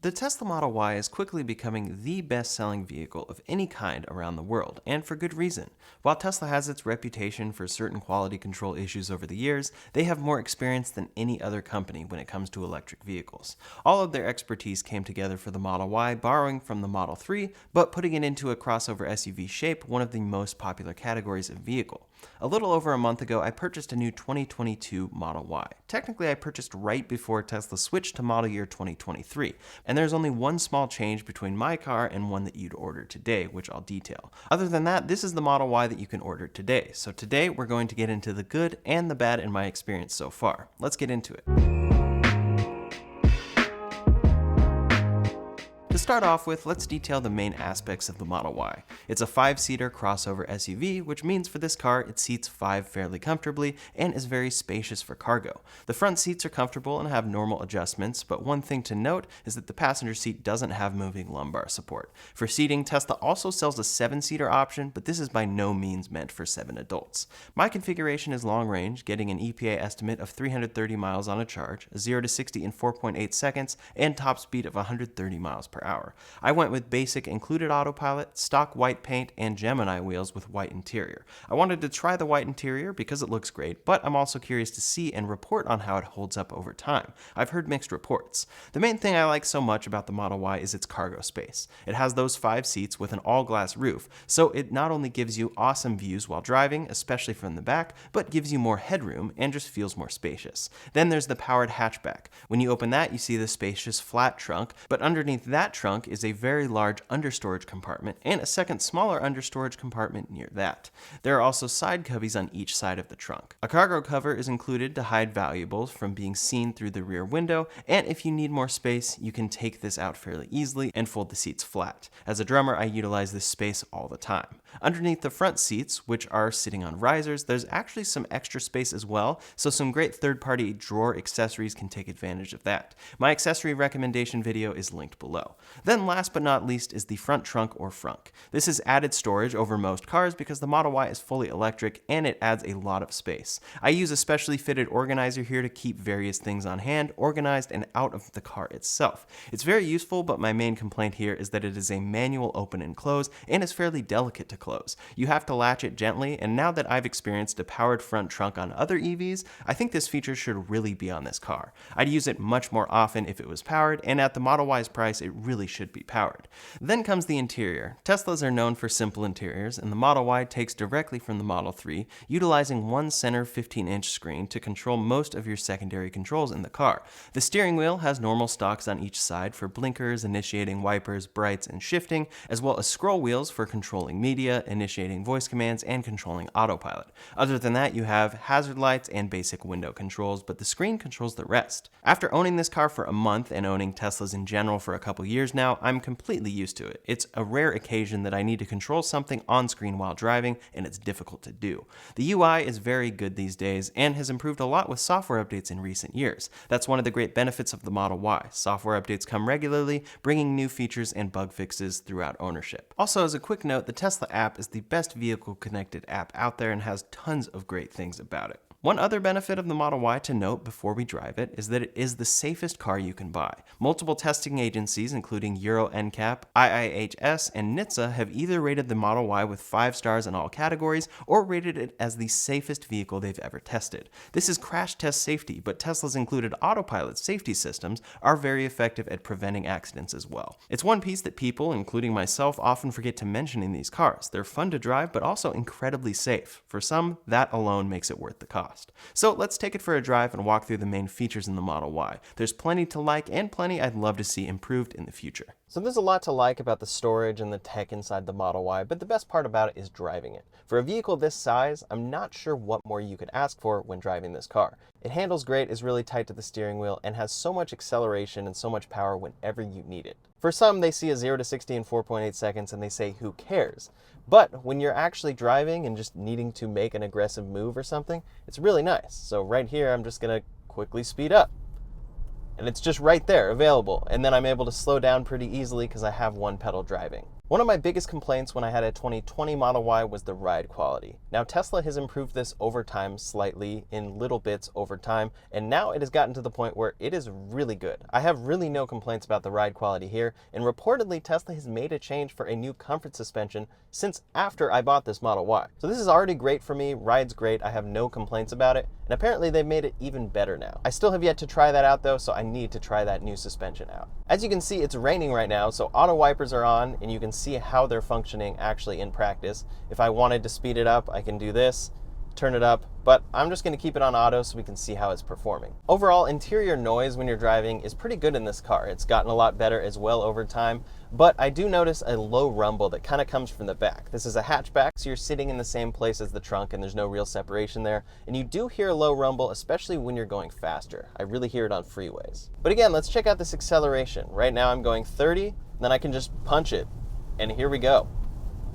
The Tesla Model Y is quickly becoming the best-selling vehicle of any kind around the world, and for good reason. While Tesla has its reputation for certain quality control issues over the years, they have more experience than any other company when it comes to electric vehicles. All of their expertise came together for the Model Y, borrowing from the Model 3, but putting it into a crossover SUV shape, one of the most popular categories of vehicle. A little over a month ago, I purchased a new 2022 Model Y. Technically, I purchased right before Tesla switched to model year 2023, and there's only one small change between my car and one that you'd order today, which I'll detail. Other than that, this is the Model Y that you can order today. So today, we're going to get into the good and the bad in my experience so far. Let's get into it. To start off with, let's detail the main aspects of the Model Y. It's a 5-seater crossover SUV, which means for this car it seats 5 fairly comfortably and is very spacious for cargo. The front seats are comfortable and have normal adjustments, but one thing to note is that the passenger seat doesn't have moving lumbar support. For seating, Tesla also sells a 7-seater option, but this is by no means meant for 7 adults. My configuration is long range, getting an EPA estimate of 330 miles on a charge, a 0 to 60 in 4.8 seconds, and top speed of 130 miles per hour. I went with basic included autopilot, stock white paint, and Gemini wheels with white interior. I wanted to try the white interior because it looks great, but I'm also curious to see and report on how it holds up over time. I've heard mixed reports. The main thing I like so much about the Model Y is its cargo space. It has those 5 seats with an all-glass roof, so it not only gives you awesome views while driving, especially from the back, but gives you more headroom and just feels more spacious. Then there's the powered hatchback. When you open that, you see the spacious flat trunk, but underneath that trunk is a very large understorage compartment and a second smaller understorage compartment near that. There are also side cubbies on each side of the trunk. A cargo cover is included to hide valuables from being seen through the rear window, and if you need more space, you can take this out fairly easily and fold the seats flat. As a drummer, I utilize this space all the time. Underneath the front seats, which are sitting on risers, there's actually some extra space as well, so some great third-party drawer accessories can take advantage of that. My accessory recommendation video is linked below. Then last but not least is the front trunk or frunk. This is added storage over most cars because the Model Y is fully electric and it adds a lot of space. I use a specially fitted organizer here to keep various things on hand, organized and out of the car itself. It's very useful, but my main complaint here is that it is a manual open and close and is fairly delicate to close. You have to latch it gently, and now that I've experienced a powered front trunk on other EVs, I think this feature should really be on this car. I'd use it much more often if it was powered, and at the Model Y's price, it really should be powered. Then comes the interior. Teslas are known for simple interiors, and the Model Y takes directly from the Model 3, utilizing one center 15-inch screen to control most of your secondary controls in the car. The steering wheel has normal stalks on each side for blinkers, initiating wipers, brights, and shifting, as well as scroll wheels for controlling media, initiating voice commands, and controlling autopilot. Other than that, you have hazard lights and basic window controls, but the screen controls the rest. After owning this car for a month and owning Teslas in general for a couple years now, I'm completely used to it. It's a rare occasion that I need to control something on screen while driving, and it's difficult to do. The UI is very good these days and has improved a lot with software updates in recent years. That's one of the great benefits of the Model Y. Software updates come regularly, bringing new features and bug fixes throughout ownership. Also, as a quick note, the Tesla app is the best vehicle-connected app out there and has tons of great things about it. One other benefit of the Model Y to note before we drive it is that it is the safest car you can buy. Multiple testing agencies, including Euro NCAP, IIHS, and NHTSA, have either rated the Model Y with 5 stars in all categories or rated it as the safest vehicle they've ever tested. This is crash test safety, but Tesla's included Autopilot safety systems are very effective at preventing accidents as well. It's one piece that people, including myself, often forget to mention in these cars. They're fun to drive, but also incredibly safe. For some, that alone makes it worth the cost. So let's take it for a drive and walk through the main features in the Model Y. There's plenty to like and plenty I'd love to see improved in the future. So there's a lot to like about the storage and the tech inside the Model Y, but the best part about it is driving it. For a vehicle this size, I'm not sure what more you could ask for when driving this car. It handles great, is really tight to the steering wheel, and has so much acceleration and so much power whenever you need it. For some, they see a 0 to 60 in 4.8 seconds and they say, who cares? But when you're actually driving and just needing to make an aggressive move or something, it's really nice. So right here, I'm just gonna quickly speed up. And it's just right there, available. And then I'm able to slow down pretty easily because I have one pedal driving. One of my biggest complaints when I had a 2020 Model Y was the ride quality. Now Tesla has improved this over time slightly in little bits over time, and now it has gotten to the point where it is really good. I have really no complaints about the ride quality here, and reportedly Tesla has made a change for a new comfort suspension since after I bought this Model Y. So this is already great for me, rides great, I have no complaints about it, and apparently they've made it even better now. I still have yet to try that out though, so I need to try that new suspension out. As you can see, it's raining right now, so auto wipers are on, and you can see how they're functioning actually in practice. If I wanted to speed it up, I can do this, turn it up, but I'm just going to keep it on auto so we can see how it's performing. Overall, interior noise when you're driving is pretty good in this car. It's gotten a lot better as well over time, but I do notice a low rumble that kind of comes from the back. This is a hatchback, so you're sitting in the same place as the trunk and there's no real separation there, and you do hear a low rumble, especially when you're going faster. I really hear it on freeways. But again, let's check out this acceleration. Right now I'm going 30, then I can just punch it, and here we go.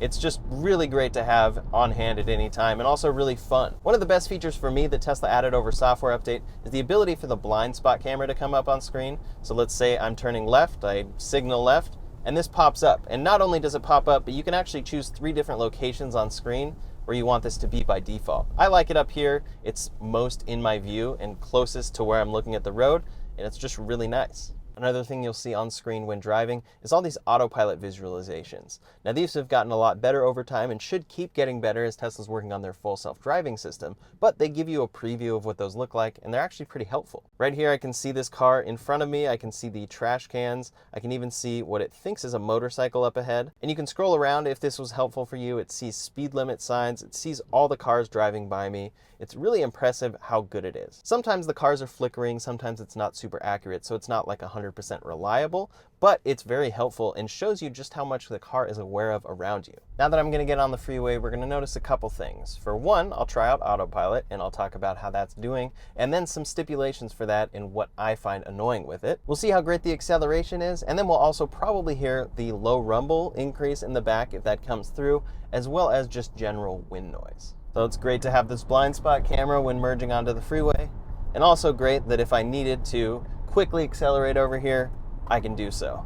It's just really great to have on hand at any time, and also really fun. One of the best features for me that Tesla added over software update is the ability for the blind spot camera to come up on screen. So let's say I'm turning left, I signal left, and this pops up. And not only does it pop up, but you can actually choose 3 different locations on screen where you want this to be by default. I like it up here. It's most in my view and closest to where I'm looking at the road, and it's just really nice. Another thing you'll see on screen when driving is all these autopilot visualizations. Now these have gotten a lot better over time and should keep getting better as Tesla's working on their full self-driving system, but they give you a preview of what those look like, and they're actually pretty helpful. Right here I can see this car in front of me, I can see the trash cans, I can even see what it thinks is a motorcycle up ahead, and you can scroll around if this was helpful for you. It sees speed limit signs, it sees all the cars driving by me. It's really impressive how good it is. Sometimes the cars are flickering, sometimes it's not super accurate, so it's not like 100% reliable, but it's very helpful and shows you just how much the car is aware of around you. Now that I'm going to get on the freeway, we're going to notice a couple things. For one, I'll try out Autopilot, and I'll talk about how that's doing, and then some stipulations for that and what I find annoying with it. We'll see how great the acceleration is, and then we'll also probably hear the low rumble increase in the back if that comes through, as well as just general wind noise. So it's great to have this blind spot camera when merging onto the freeway, and also great that if I needed to quickly accelerate over here, I can do so.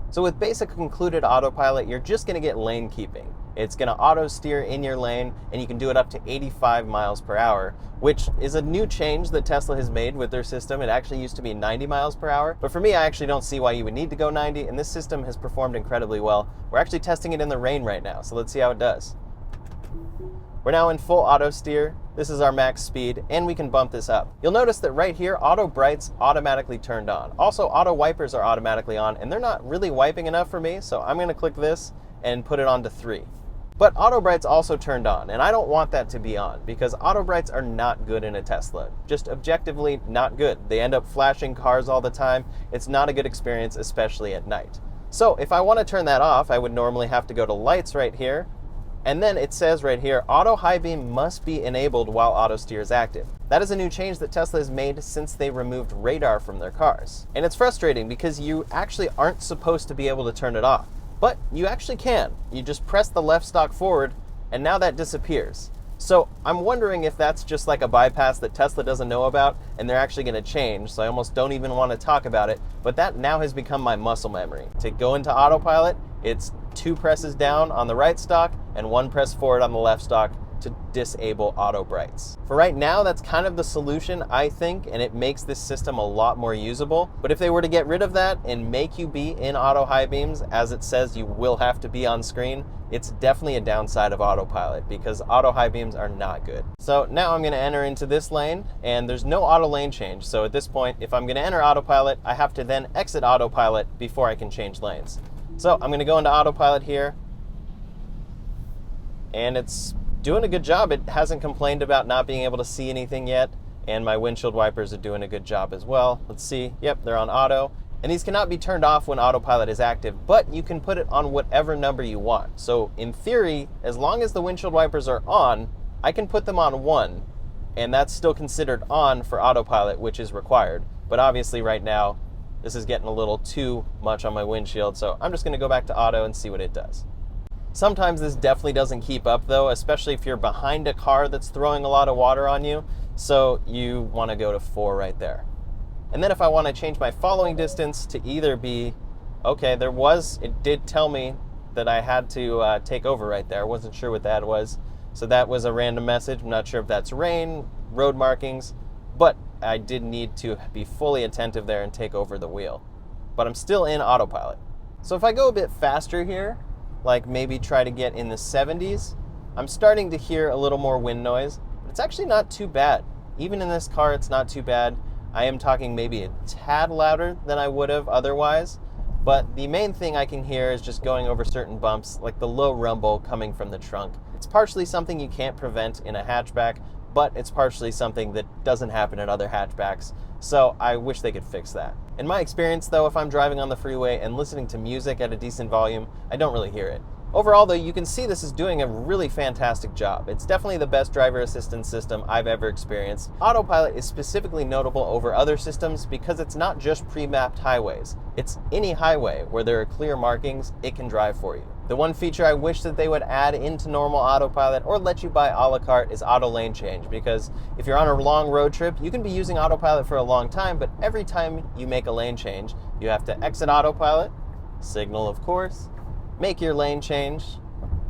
So with basic included autopilot, you're just going to get lane keeping. It's going to auto steer in your lane, and you can do it up to 85 miles per hour, which is a new change that Tesla has made with their system. It actually used to be 90 miles per hour, but for me, I actually don't see why you would need to go 90, and this system has performed incredibly well. We're actually testing it in the rain right now, so let's see how it does. We're now in full auto steer. This is our max speed, and we can bump this up. You'll notice that right here, auto brights automatically turned on. Also, auto wipers are automatically on, and they're not really wiping enough for me, so I'm gonna click this and put it on to 3. But auto brights also turned on, and I don't want that to be on because auto brights are not good in a Tesla. Just objectively not good. They end up flashing cars all the time. It's not a good experience, especially at night. So if I wanna turn that off, I would normally have to go to lights right here, and then it says right here, auto high beam must be enabled while auto steer is active. That is a new change that Tesla has made since they removed radar from their cars. And it's frustrating because you actually aren't supposed to be able to turn it off, but you actually can. You just press the left stalk forward, and now that disappears. So I'm wondering if that's just like a bypass that Tesla doesn't know about, and they're actually gonna change, so I almost don't even wanna talk about it, but that now has become my muscle memory. To go into autopilot, it's 2 presses down on the right stalk and 1 press forward on the left stalk to disable auto brights. For right now, that's kind of the solution, I think, and it makes this system a lot more usable. But if they were to get rid of that and make you be in auto high beams, as it says you will have to be on screen, it's definitely a downside of autopilot because auto high beams are not good. So now I'm gonna enter into this lane, and there's no auto lane change. So at this point, if I'm gonna enter autopilot, I have to then exit autopilot before I can change lanes. So I'm gonna go into autopilot here, and it's doing a good job. It hasn't complained about not being able to see anything yet, and my windshield wipers are doing a good job as well. Let's see, yep, they're on auto. And these cannot be turned off when autopilot is active, but you can put it on whatever number you want. So in theory, as long as the windshield wipers are on, I can put them on 1, and that's still considered on for autopilot, which is required. But obviously right now, this is getting a little too much on my windshield, so I'm just gonna go back to auto and see what it does. Sometimes this definitely doesn't keep up though, especially if you're behind a car that's throwing a lot of water on you, so you wanna go to 4 right there. And then if I wanna change my following distance to either be, okay, it did tell me that I had to take over right there. I wasn't sure what that was. So that was a random message. I'm not sure if that's rain, road markings, but I did need to be fully attentive there and take over the wheel. But I'm still in autopilot. So if I go a bit faster here, like maybe try to get in the 70s, I'm starting to hear a little more wind noise. But it's actually not too bad. Even in this car, it's not too bad. I am talking maybe a tad louder than I would have otherwise. But the main thing I can hear is just going over certain bumps, like the low rumble coming from the trunk. It's partially something you can't prevent in a hatchback, but it's partially something that doesn't happen in other hatchbacks, so I wish they could fix that. In my experience though, if I'm driving on the freeway and listening to music at a decent volume, I don't really hear it. Overall though, you can see this is doing a really fantastic job. It's definitely the best driver assistance system I've ever experienced. Autopilot is specifically notable over other systems because it's not just pre-mapped highways. It's any highway where there are clear markings, it can drive for you. The one feature I wish that they would add into normal autopilot or let you buy a la carte is auto lane change, because if you're on a long road trip, you can be using autopilot for a long time, but every time you make a lane change, you have to exit autopilot, signal of course, make your lane change,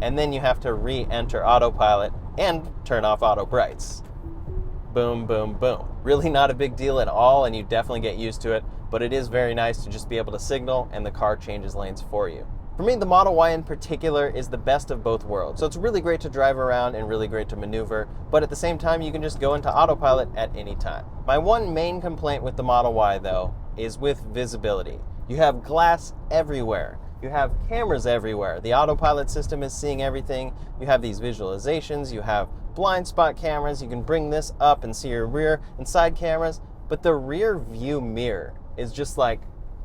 and then you have to re-enter autopilot and turn off auto brights. Boom, boom, boom. Really not a big deal at all, and you definitely get used to it, but it is very nice to just be able to signal and the car changes lanes for you. For me, the Model Y in particular is the best of both worlds. So it's really great to drive around and really great to maneuver, but at the same time, you can just go into autopilot at any time. My one main complaint with the Model Y though is with visibility. You have glass everywhere. You have cameras everywhere. The autopilot system is seeing everything. You have these visualizations. You have blind spot cameras. You can bring this up and see your rear and side cameras, but the rear view mirror is just like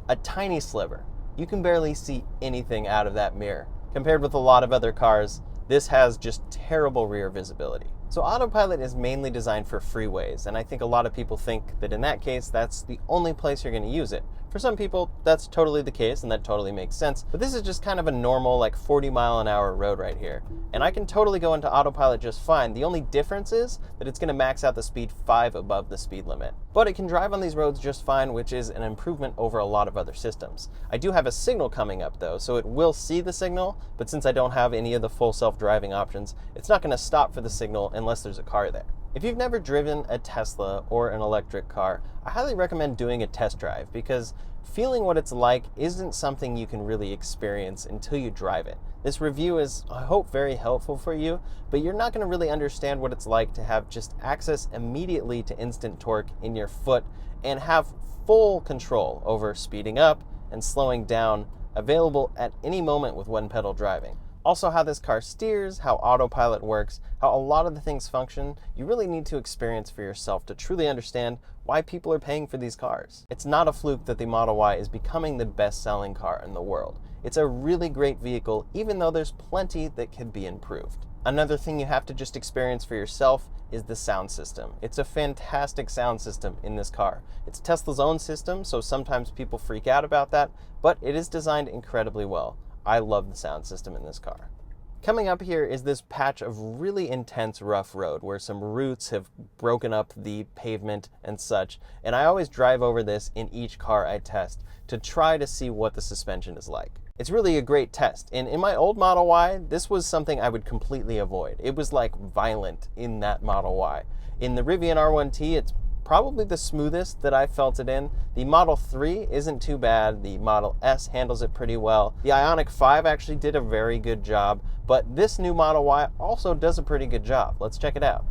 a tiny sliver. You can barely see anything out of that mirror. Compared with a lot of other cars, this has just terrible rear visibility. So autopilot is mainly designed for freeways, and I think a lot of people think that in that case, that's the only place you're going to use it. For some people, that's totally the case, and that totally makes sense, but this is just kind of a normal, like 40-mile-an-hour road right here, and I can totally go into autopilot just fine. The only difference is that it's going to max out the speed 5 above the speed limit. But it can drive on these roads just fine, which is an improvement over a lot of other systems. I do have a signal coming up though, so it will see the signal, but since I don't have any of the full self-driving options, it's not going to stop for the signal unless there's a car there. If you've never driven a Tesla or an electric car, I highly recommend doing a test drive, because feeling what it's like isn't something you can really experience until you drive it. This review is, I hope, very helpful for you, but you're not going to really understand what it's like to have just access immediately to instant torque in your foot and have full control over speeding up and slowing down available at any moment with one pedal driving. Also, how this car steers, how autopilot works, how a lot of the things function, you really need to experience for yourself to truly understand why people are paying for these cars. It's not a fluke that the Model Y is becoming the best-selling car in the world. It's a really great vehicle, even though there's plenty that could be improved. Another thing you have to just experience for yourself is the sound system. It's a fantastic sound system in this car. It's Tesla's own system, so sometimes people freak out about that, but it is designed incredibly well. I love the sound system in this car. Coming up here is this patch of really intense rough road where some roots have broken up the pavement and such, and I always drive over this in each car I test to try to see what the suspension is like. It's really a great test, and in my old Model Y, this was something I would completely avoid. It was like violent in that Model Y. In the Rivian R1T, it's probably the smoothest that I felt it in. The Model 3 isn't too bad. The Model S handles it pretty well. The Ioniq 5 actually did a very good job, but this new Model Y also does a pretty good job. Let's check it out.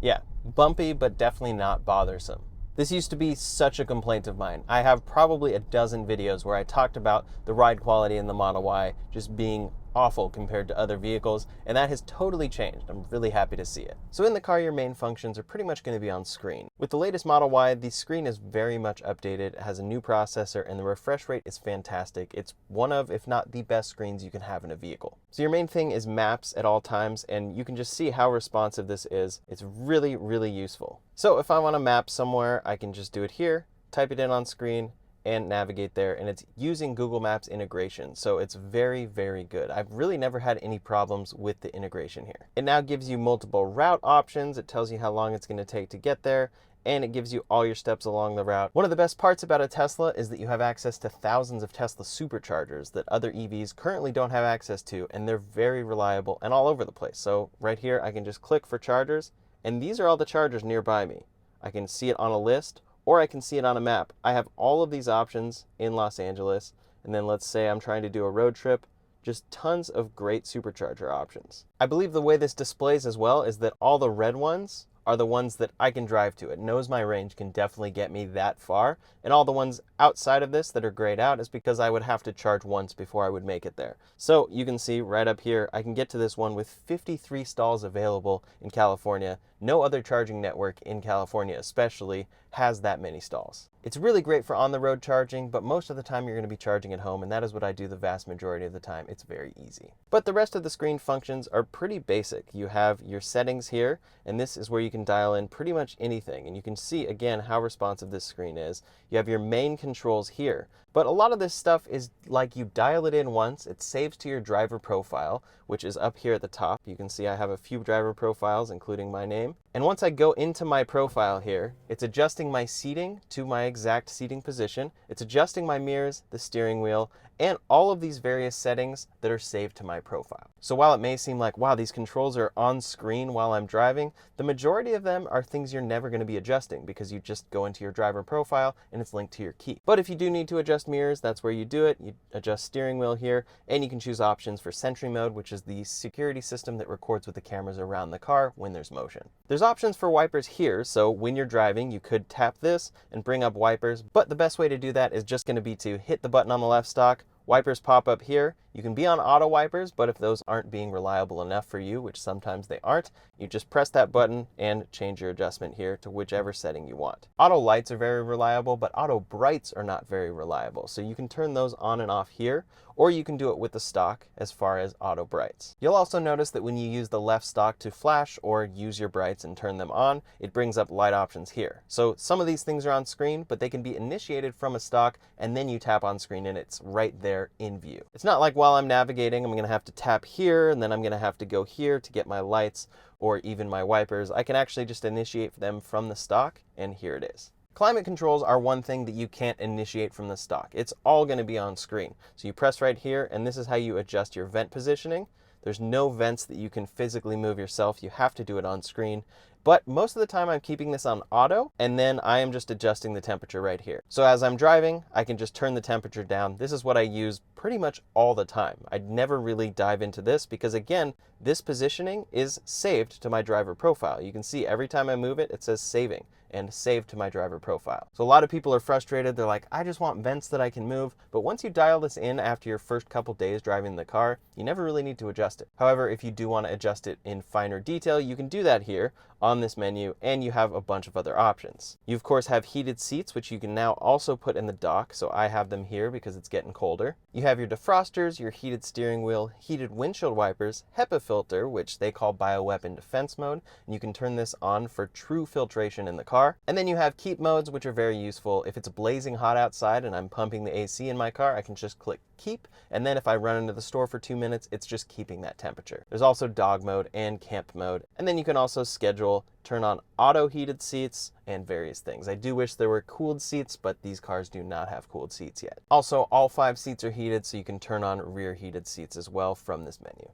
Yeah, bumpy, but definitely not bothersome. This used to be such a complaint of mine. I have probably a dozen videos where I talked about the ride quality in the Model Y just being awful compared to other vehicles, and that has totally changed. I'm really happy to see it. So in the car, your main functions are pretty much going to be on screen. With the latest Model Y, the screen is very much updated. It has a new processor, and the refresh rate is fantastic. It's one of, if not the best screens you can have in a vehicle. So your main thing is maps at all times, and you can just see how responsive this is. It's really, really useful. So if I want to map somewhere, I can just do it here, type it in on screen, and navigate there, and it's using Google Maps integration, so it's very, very good. I've really never had any problems with the integration here. It now gives you multiple route options. It tells you how long it's going to take to get there, and it gives you all your steps along the route. One of the best parts about a Tesla is that you have access to thousands of Tesla superchargers that other EVs currently don't have access to, and they're very reliable and all over the place. So right here, I can just click for chargers, and these are all the chargers nearby me. I can see it on a list, or I can see it on a map. I have all of these options in Los Angeles, and then let's say I'm trying to do a road trip, just tons of great supercharger options. I believe the way this displays as well is that all the red ones are the ones that I can drive to. It knows my range can definitely get me that far, and all the ones outside of this that are grayed out is because I would have to charge once before I would make it there. So you can see right up here, I can get to this one with 53 stalls available in California. No other charging network in California especially has that many stalls. It's really great for on-the-road charging, but most of the time you're going to be charging at home, and that is what I do the vast majority of the time. It's very easy. But the rest of the screen functions are pretty basic. You have your settings here, and this is where you can dial in pretty much anything, and you can see again how responsive this screen is. You have your main controls here, but a lot of this stuff is like you dial it in once, it saves to your driver profile, which is up here at the top. You can see I have a few driver profiles, including my name. And once I go into my profile here, it's adjusting my seating to my exact seating position. It's adjusting my mirrors, the steering wheel, and all of these various settings that are saved to my profile. So while it may seem like, wow, these controls are on screen while I'm driving, the majority of them are things you're never going to be adjusting because you just go into your driver profile and it's linked to your key. But if you do need to adjust mirrors, that's where you do it. You adjust steering wheel here, and you can choose options for Sentry Mode, which is the security system that records with the cameras around the car when there's motion. There's options for wipers here, so when you're driving, you could tap this and bring up wipers, but the best way to do that is just going to be to hit the button on the left stalk. Wipers pop up here. You can be on auto wipers, but if those aren't being reliable enough for you, which sometimes they aren't, you just press that button and change your adjustment here to whichever setting you want. Auto lights are very reliable, but auto brights are not very reliable. So you can turn those on and off here, or you can do it with the stock as far as auto brights. You'll also notice that when you use the left stock to flash or use your brights and turn them on, it brings up light options here. So some of these things are on screen, but they can be initiated from a stock, and then you tap on screen and it's right there in view. It's not like while I'm navigating, I'm gonna have to tap here, and then I'm gonna have to go here to get my lights or even my wipers. I can actually just initiate them from the stock, and here it is. Climate controls are one thing that you can't initiate from the stock. It's all going to be on screen. So you press right here, and this is how you adjust your vent positioning. There's no vents that you can physically move yourself. You have to do it on screen. But most of the time I'm keeping this on auto, and then I am just adjusting the temperature right here. So as I'm driving, I can just turn the temperature down. This is what I use pretty much all the time. I'd never really dive into this because, again, this positioning is saved to my driver profile. You can see every time I move it, it says saving and save to my driver profile. So a lot of people are frustrated. They're like, I just want vents that I can move. But once you dial this in after your first couple days driving the car, you never really need to adjust it. However, if you do want to adjust it in finer detail, you can do that here on this menu, and you have a bunch of other options. You of course have heated seats, which you can now also put in the dock. So I have them here because it's getting colder. You have your defrosters, your heated steering wheel, heated windshield wipers, HEPA filter, which they call bioweapon defense mode, and you can turn this on for true filtration in the car. And then you have keep modes, which are very useful. If it's blazing hot outside and I'm pumping the AC in my car, I can just click keep, and then if I run into the store for 2 minutes, it's just keeping that temperature. There's also dog mode and camp mode, and then you can also schedule, turn on auto heated seats, and various things. I do wish there were cooled seats, but these cars do not have cooled seats yet. Also, all 5 seats are heated, so you can turn on rear heated seats as well from this menu.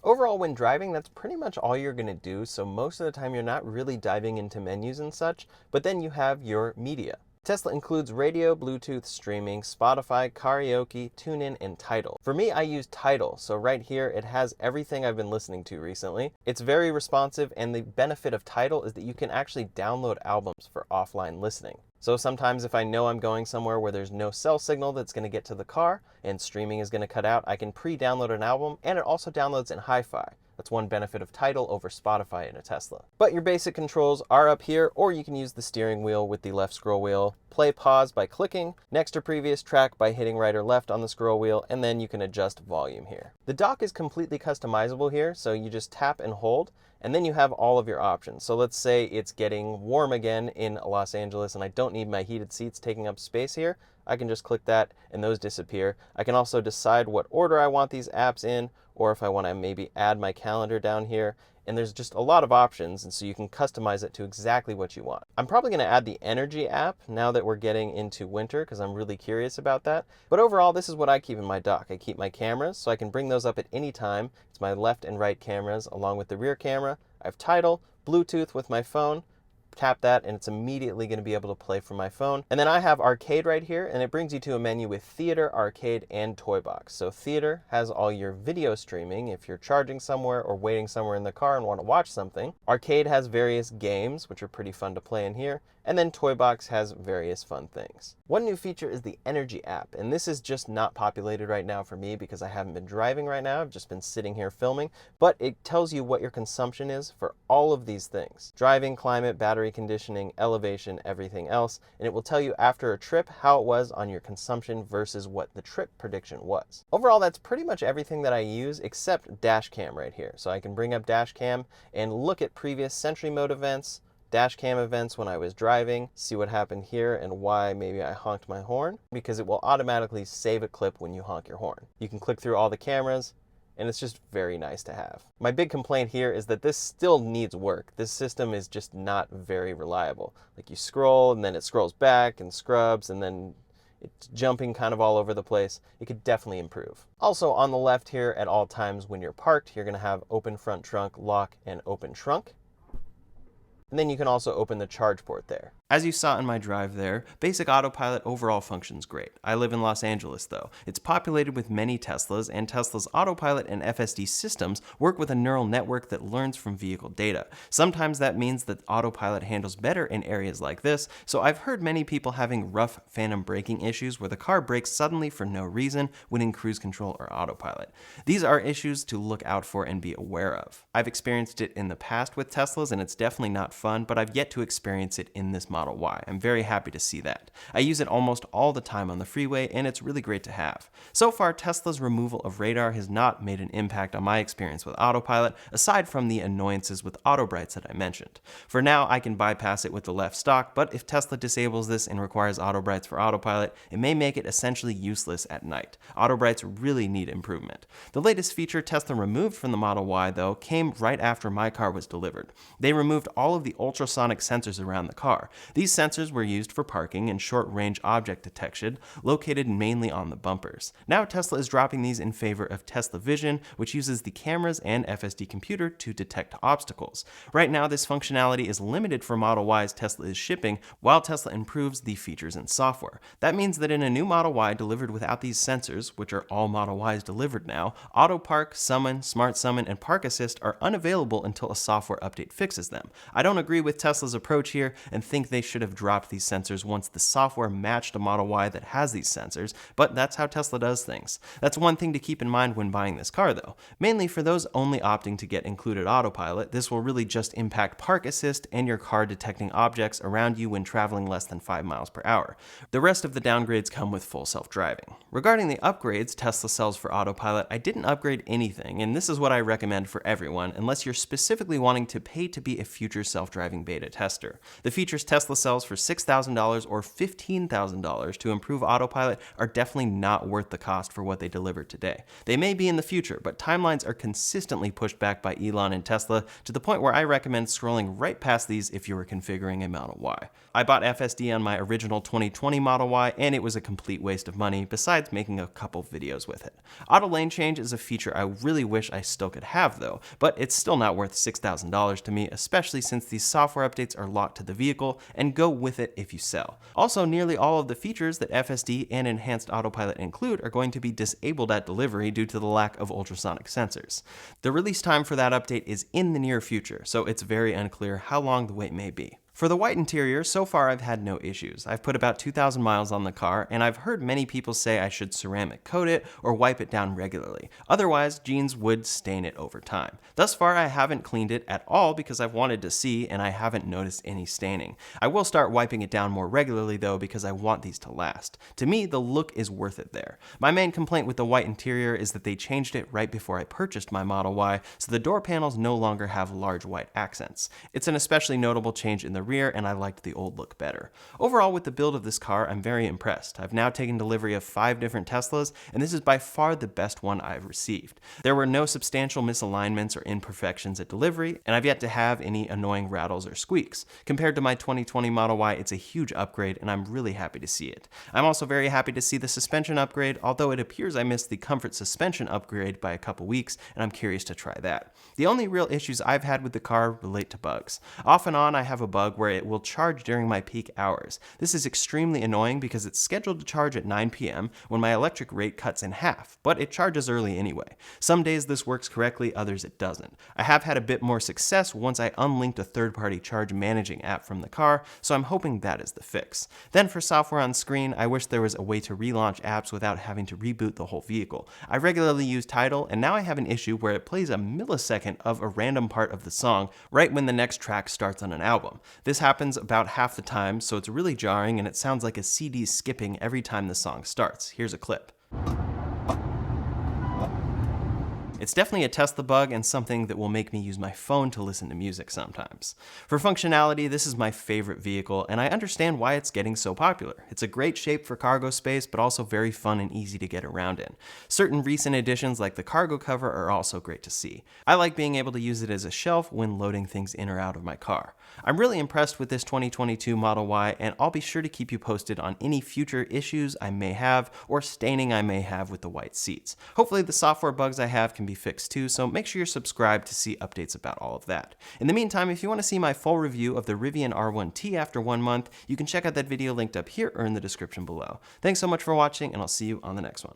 Overall, when driving, that's pretty much all you're going to do, so most of the time you're not really diving into menus and such, but then you have your media. Tesla includes radio, Bluetooth, streaming, Spotify, karaoke, TuneIn, and Tidal. For me, I use Tidal, so right here it has everything I've been listening to recently. It's very responsive, and the benefit of Tidal is that you can actually download albums for offline listening. So sometimes if I know I'm going somewhere where there's no cell signal that's going to get to the car and streaming is going to cut out, I can pre-download an album, and it also downloads in hi-fi. That's one benefit of Tidal over Spotify in a Tesla. But your basic controls are up here, or you can use the steering wheel with the left scroll wheel, play pause by clicking, next or previous track by hitting right or left on the scroll wheel, and then you can adjust volume here. The dock is completely customizable here, so you just tap and hold, and then you have all of your options. So let's say it's getting warm again in Los Angeles and I don't need my heated seats taking up space here. I can just click that and those disappear. I can also decide what order I want these apps in, or if I want to maybe add my calendar down here. And there's just a lot of options, and so you can customize it to exactly what you want. I'm probably going to add the energy app now that we're getting into winter because I'm really curious about that. But overall, this is what I keep in my dock. I keep my cameras so I can bring those up at any time. It's my left and right cameras along with the rear camera. I have tidal, Bluetooth with my phone. Tap that and it's immediately going to be able to play from my phone. And then I have arcade right here, and it brings you to a menu with theater, arcade, and toy box. So theater has all your video streaming if you're charging somewhere or waiting somewhere in the car and want to watch something. Arcade has various games, which are pretty fun to play in here. And then toy box has various fun things. One new feature is the energy app, and this is just not populated right now for me because I haven't been driving right now. I've just been sitting here filming, but it tells you what your consumption is for all of these things: driving, climate, battery conditioning, elevation, everything else. And it will tell you after a trip how it was on your consumption versus what the trip prediction was. Overall, that's pretty much everything that I use except dash cam right here. So I can bring up dash cam and look at previous Sentry mode events, dash cam events when I was driving, see what happened here and why maybe I honked my horn, because it will automatically save a clip when you honk your horn. You can click through all the cameras, and it's just very nice to have. My big complaint here is that this still needs work. This system is just not very reliable. Like, you scroll and then it scrolls back and scrubs and then it's jumping kind of all over the place. It could definitely improve. Also on the left here, at all times when you're parked, you're gonna have open front trunk, lock, and open trunk. And then you can also open the charge port there. As you saw in my drive there, basic autopilot overall functions great. I live in Los Angeles though. It's populated with many Teslas, and Tesla's Autopilot and FSD systems work with a neural network that learns from vehicle data. Sometimes that means that Autopilot handles better in areas like this, so I've heard many people having rough phantom braking issues where the car brakes suddenly for no reason when in cruise control or autopilot. These are issues to look out for and be aware of. I've experienced it in the past with Teslas, and it's definitely not fun, but I've yet to experience it in this Model Y. I'm very happy to see that. I use it almost all the time on the freeway, and it's really great to have. So far, Tesla's removal of radar has not made an impact on my experience with Autopilot, aside from the annoyances with auto brights that I mentioned. For now, I can bypass it with the left stalk, but if Tesla disables this and requires auto brights for Autopilot, it may make it essentially useless at night. Auto brights really need improvement. The latest feature Tesla removed from the Model Y, though, came right after my car was delivered. They removed all of the ultrasonic sensors around the car. These sensors were used for parking and short-range object detection, located mainly on the bumpers. Now Tesla is dropping these in favor of Tesla Vision, which uses the cameras and FSD computer to detect obstacles. Right now, this functionality is limited for Model Ys Tesla is shipping, while Tesla improves the features and software. That means that in a new Model Y delivered without these sensors, which are all Model Ys delivered now, Auto Park, Summon, Smart Summon, and Park Assist are unavailable until a software update fixes them. I don't agree with Tesla's approach here and think they should have dropped these sensors once the software matched a Model Y that has these sensors, but that's how Tesla does things. That's one thing to keep in mind when buying this car though. Mainly for those only opting to get included Autopilot, this will really just impact Park Assist and your car detecting objects around you when traveling less than 5 miles per hour. The rest of the downgrades come with full self-driving. Regarding the upgrades Tesla sells for Autopilot, I didn't upgrade anything, and this is what I recommend for everyone unless you're specifically wanting to pay to be a future self-driving beta tester. The features Tesla sells for $6,000 or $15,000 to improve Autopilot are definitely not worth the cost for what they deliver today. They may be in the future, but timelines are consistently pushed back by Elon and Tesla to the point where I recommend scrolling right past these if you were configuring a Model Y. I bought FSD on my original 2020 Model Y, and it was a complete waste of money, besides making a couple videos with it. Auto lane change is a feature I really wish I still could have though, but it's still not worth $6,000 to me, especially since these software updates are locked to the vehicle and go with it if you sell. Also, nearly all of the features that FSD and Enhanced Autopilot include are going to be disabled at delivery due to the lack of ultrasonic sensors. The release time for that update is in the near future, so it's very unclear how long the wait may be. For the white interior, so far I've had no issues. I've put about 2,000 miles on the car, and I've heard many people say I should ceramic coat it or wipe it down regularly. Otherwise, jeans would stain it over time. Thus far, I haven't cleaned it at all because I've wanted to see, and I haven't noticed any staining. I will start wiping it down more regularly though because I want these to last. To me, the look is worth it there. My main complaint with the white interior is that they changed it right before I purchased my Model Y, so the door panels no longer have large white accents. It's an especially notable change in the rear, and I liked the old look better. Overall, with the build of this car, I'm very impressed. I've now taken delivery of 5 different Teslas, and this is by far the best one I've received. There were no substantial misalignments or imperfections at delivery, and I've yet to have any annoying rattles or squeaks. Compared to my 2020 Model Y, it's a huge upgrade, and I'm really happy to see it. I'm also very happy to see the suspension upgrade, although it appears I missed the comfort suspension upgrade by a couple weeks, and I'm curious to try that. The only real issues I've had with the car relate to bugs. Off and on, I have a bug where it will charge during my peak hours. This is extremely annoying because it's scheduled to charge at 9 p.m. when my electric rate cuts in half, but it charges early anyway. Some days this works correctly, others it doesn't. I have had a bit more success once I unlinked a third-party charge managing app from the car, so I'm hoping that is the fix. Then for software on screen, I wish there was a way to relaunch apps without having to reboot the whole vehicle. I regularly use Tidal, and now I have an issue where it plays a millisecond of a random part of the song right when the next track starts on an album. This happens about half the time, so it's really jarring and it sounds like a CD skipping every time the song starts. Here's a clip. It's definitely a Tesla bug and something that will make me use my phone to listen to music sometimes. For functionality, this is my favorite vehicle, and I understand why it's getting so popular. It's a great shape for cargo space, but also very fun and easy to get around in. Certain recent additions like the cargo cover are also great to see. I like being able to use it as a shelf when loading things in or out of my car. I'm really impressed with this 2022 Model Y, and I'll be sure to keep you posted on any future issues I may have or staining I may have with the white seats. Hopefully the software bugs I have can be fixed too, so make sure you're subscribed to see updates about all of that. In the meantime, if you want to see my full review of the Rivian R1T after 1 month, you can check out that video linked up here or in the description below. Thanks so much for watching, and I'll see you on the next one.